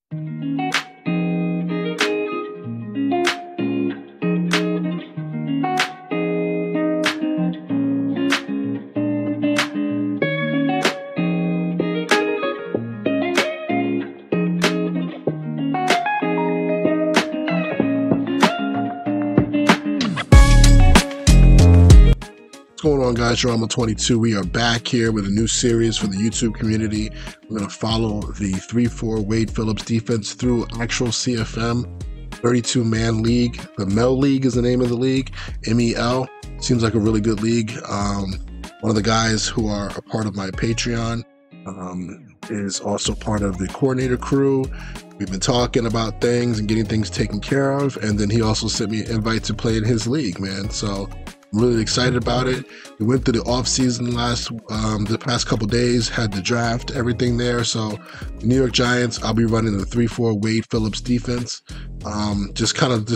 What's going on, guys? Drama22. We are back here with a new series for the YouTube community. We're going to follow the 3-4 Wade Phillips defense through actual CFM 32-man league. The Mel League is the name of the league. MEL. Seems like a really good league. One of the guys who are a part of my Patreon is also part of the coordinator crew. We've been talking about things and getting things taken care of, and then he also sent me an invite to play in his league, man. So I'm really excited about it. We went through the off season the past couple days, had the draft, everything there. So the New York Giants, I'll be running the 3-4 Wade Phillips defense. Just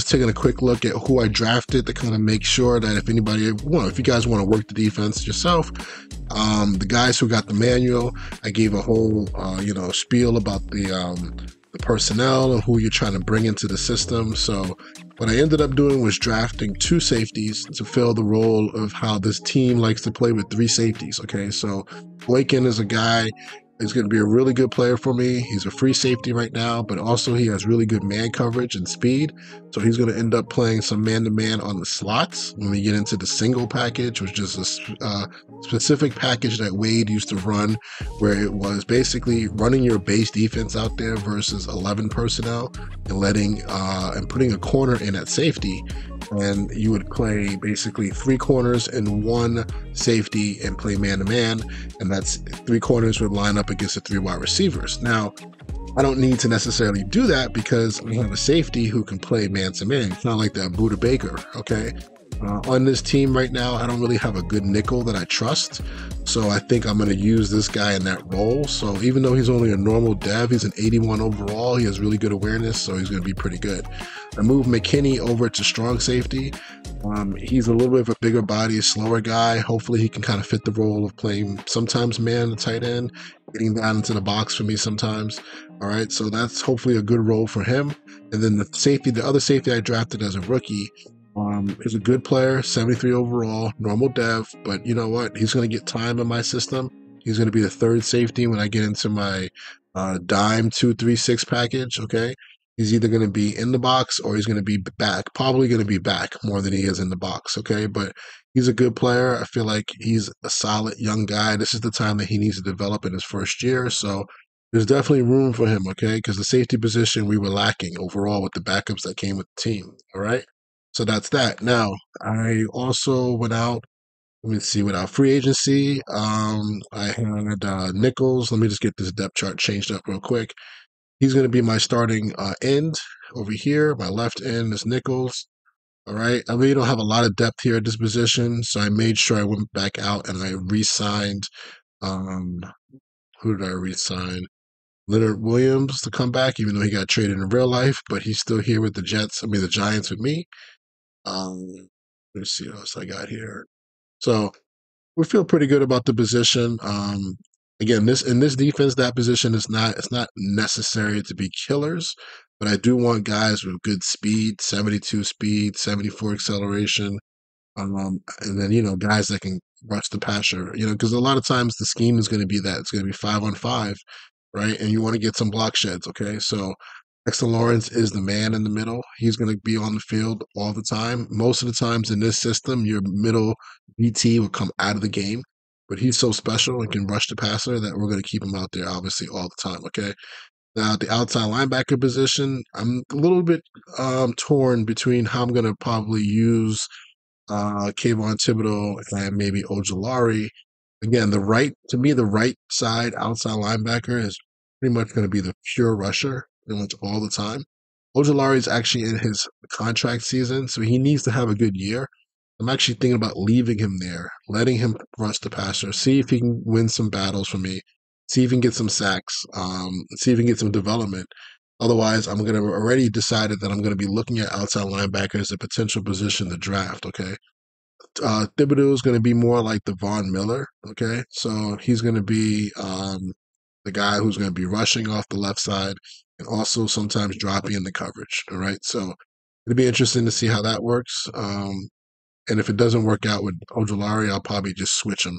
taking a quick look at who I drafted to kind of make sure that if you guys want to work the defense yourself, the guys who got the manual, I gave a whole spiel about the personnel and who you're trying to bring into the system. So what I ended up doing was drafting 2 safeties to fill the role of how this team likes to play with 3 safeties. Okay, so Boykin is a guy who's going to be a really good player for me. He's a free safety right now, but also he has really good man coverage and speed. So he's going to end up playing some man-to-man on the slots when we get into the single package, which is a specific package that Wade used to run, where it was basically running your base defense out there versus 11 personnel and putting a corner in at safety. And you would play basically 3 corners and 1 safety and play man-to-man. And that's 3 corners would line up against the 3 wide receivers. Now, I don't need to necessarily do that because we have a safety who can play man-to-man. It's not like that Buda Baker, okay? On this team right now, I don't really have a good nickel that I trust. So I think I'm going to use this guy in that role. So even though he's only a normal dev, he's an 81 overall. He has really good awareness, so he's going to be pretty good. I moved McKinney over to strong safety. He's a little bit of a bigger body, slower guy. Hopefully he can kind of fit the role of playing sometimes man, the tight end, getting down into the box for me sometimes. All right, so that's hopefully a good role for him. And then the other safety I drafted as a rookie, is a good player, 73 overall, normal dev, but you know what? He's going to get time in my system. He's going to be the 3rd safety when I get into my dime 2-3-6 package, okay? He's either going to be in the box or he's going to be back, probably going to be back more than he is in the box, okay? But he's a good player. I feel like he's a solid young guy. This is the time that he needs to develop in his first year, so there's definitely room for him, okay? Because the safety position we were lacking overall with the backups that came with the team, all right? So that's that. Now, I also went out, without free agency. I had Nichols. Let me just get this depth chart changed up real quick. He's going to be my starting end over here. My left end is Nichols. All right. I really don't have a lot of depth here at this position, so I made sure I went back out and I re-signed. Who did I re-sign? Leonard Williams to come back, even though he got traded in real life, but he's still here with the Giants with me. Let's see what else I got here. So we feel pretty good about the position. Again, in this defense, that position it's not necessary to be killers, but I do want guys with good speed, 72 speed, 74 acceleration, and then guys that can rush the passer. Because a lot of times the scheme is going to be that it's going to be 5-on-5, right? And you want to get some block sheds, okay? So Dexter Lawrence is the man in the middle. He's going to be on the field all the time. Most of the times in this system, your middle BT will come out of the game, but he's so special and can rush the passer that we're going to keep him out there, obviously, all the time, okay? Now, the outside linebacker position, I'm a little bit torn between how I'm going to probably use Kayvon Thibodeau and maybe Ojulari. Again, the right side outside linebacker is pretty much going to be the pure rusher pretty much all the time. Ojulari is actually in his contract season, so he needs to have a good year. I'm actually thinking about leaving him there, letting him rush the passer, see if he can win some battles for me, see if he can get some sacks, see if he can get some development. Otherwise, I'm going to already decided that I'm going to be looking at outside linebacker as a potential position to draft, okay? Thibodeau is going to be more like the Von Miller, okay? So he's going to be the guy who's going to be rushing off the left side, and also sometimes dropping in the coverage. All right, so it'll be interesting to see how that works. And if it doesn't work out with Ojulari, I'll probably just switch him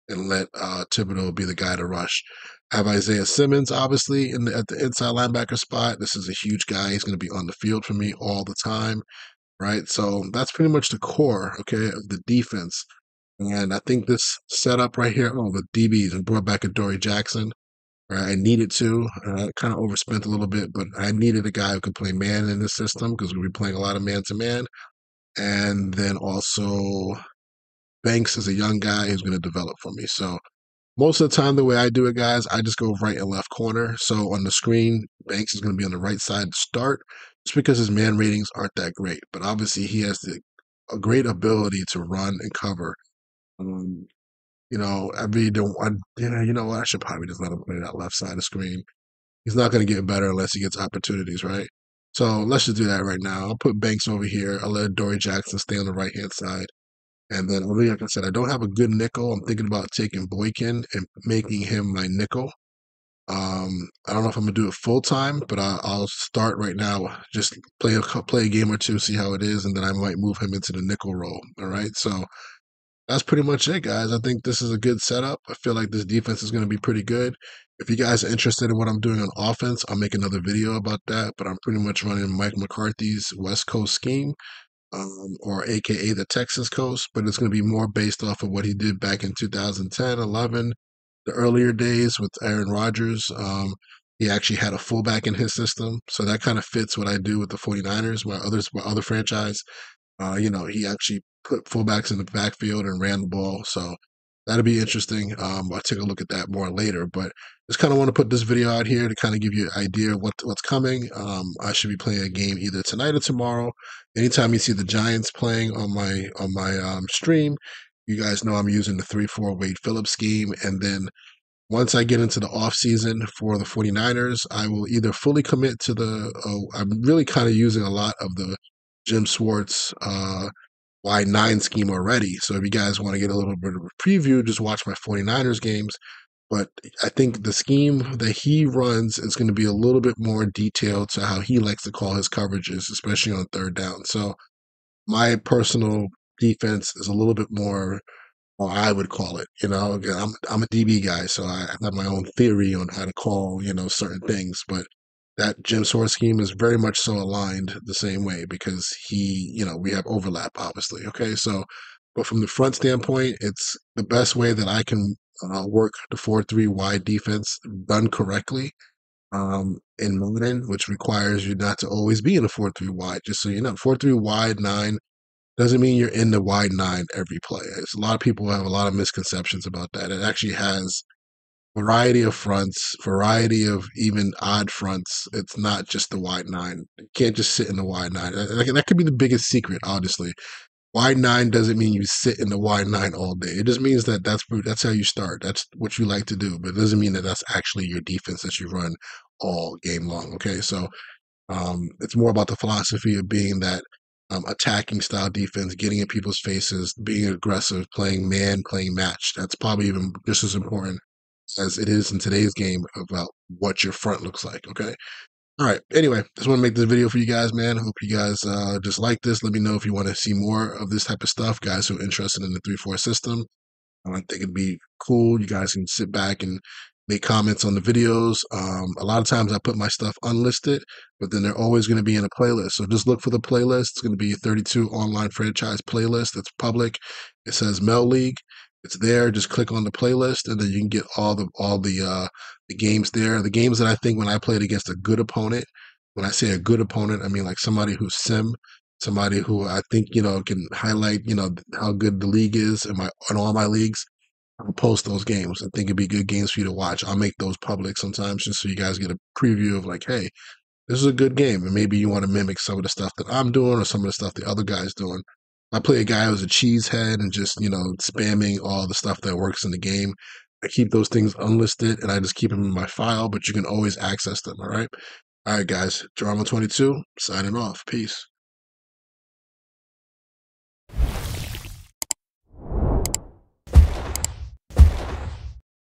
and let Thibodeau be the guy to rush. I have Isaiah Simmons, obviously, at the inside linebacker spot. This is a huge guy. He's going to be on the field for me all the time, right? So that's pretty much the core, okay, of the defense. And I think this setup right here, oh, the DBs, and brought back Adoree Jackson. Right? I needed to. Kind of overspent a little bit, but I needed a guy who could play man in this system because we'll be playing a lot of man to man. And then also Banks is a young guy who's going to develop for me. So most of the time, the way I do it, guys, I just go right and left corner. So on the screen, Banks is going to be on the right side to start, just because his man ratings aren't that great. But obviously, he has a great ability to run and cover. Um, I really don't want, you know what? I should probably just let him play that left side of the screen. He's not going to get better unless he gets opportunities, right? So let's just do that right now. I'll put Banks over here. I'll let Dory Jackson stay on the right hand side. And then, like I said, I don't have a good nickel. I'm thinking about taking Boykin and making him my nickel. I don't know if I'm gonna do it full time, but I'll start right now. Just play a game or two, see how it is, and then I might move him into the nickel role. All right, so that's pretty much it, guys. I think this is a good setup. I feel like this defense is going to be pretty good. If you guys are interested in what I'm doing on offense, I'll make another video about that. But I'm pretty much running Mike McCarthy's West Coast scheme, or AKA the Texas Coast. But it's going to be more based off of what he did back in 2010, 11, the earlier days with Aaron Rodgers. He actually had a fullback in his system. So that kind of fits what I do with the 49ers, my other franchise. He actually put fullbacks in the backfield and ran the ball. So that'll be interesting. I'll take a look at that more later. But just kind of want to put this video out here to kind of give you an idea of what's coming. I should be playing a game either tonight or tomorrow. Anytime you see the Giants playing on my stream, you guys know I'm using the 3-4 Wade Phillips scheme. And then once I get into the off season for the 49ers, I will either fully commit to I'm really kind of using a lot of the Jim Schwartz Y9 scheme already. So if you guys want to get a little bit of a preview, just watch my 49ers games. But I think the scheme that he runs is going to be a little bit more detailed to how he likes to call his coverages, especially on third down. So my personal defense is a little bit more, or I would call it. Again, I'm a DB guy, so I have my own theory on how to call certain things. But that Jim Schwartz scheme is very much so aligned the same way because we have overlap, obviously. Okay, so but from the front standpoint, it's the best way that I can work the 4-3 wide defense done correctly. In Madden, which requires you not to always be in a 4-3 wide. Just so you know, 4-3 wide 9 doesn't mean you're in the wide 9 every play. A lot of people have a lot of misconceptions about that. It actually has variety of fronts, variety of even odd fronts. It's not just the wide 9. You can't just sit in the wide 9. That could be the biggest secret, honestly. Wide 9 doesn't mean you sit in the wide 9 all day. It just means that that's how you start. That's what you like to do, but it doesn't mean that that's actually your defense that you run all game long. Okay, so it's more about the philosophy of being that attacking style defense, getting in people's faces, being aggressive, playing man, playing match. That's probably even just as important as it is in today's game about what your front looks like. Okay. All right. Anyway, just want to make this video for you guys, man. Hope you guys just like this. Let me know if you want to see more of this type of stuff, guys who are interested in the 3-4 system. I think it'd be cool. You guys can sit back and make comments on the videos. A lot of times I put my stuff unlisted, but then they're always going to be in a playlist. So just look for the playlist. It's going to be a 32 online franchise playlist that's public. It says Mel League. It's there. Just click on the playlist, and then you can get all the games there. The games that I think when I played against a good opponent. When I say a good opponent, I mean like somebody who's somebody who I think can highlight how good the league is in all my leagues. I'll post those games. I think it'd be good games for you to watch. I'll make those public sometimes just so you guys get a preview of like, hey, this is a good game. And maybe you want to mimic some of the stuff that I'm doing or some of the stuff the other guy's doing. I play a guy who's a cheesehead and just, spamming all the stuff that works in the game. I keep those things unlisted and I just keep them in my file, but you can always access them. All right. All right, guys. Drama 22 signing off. Peace.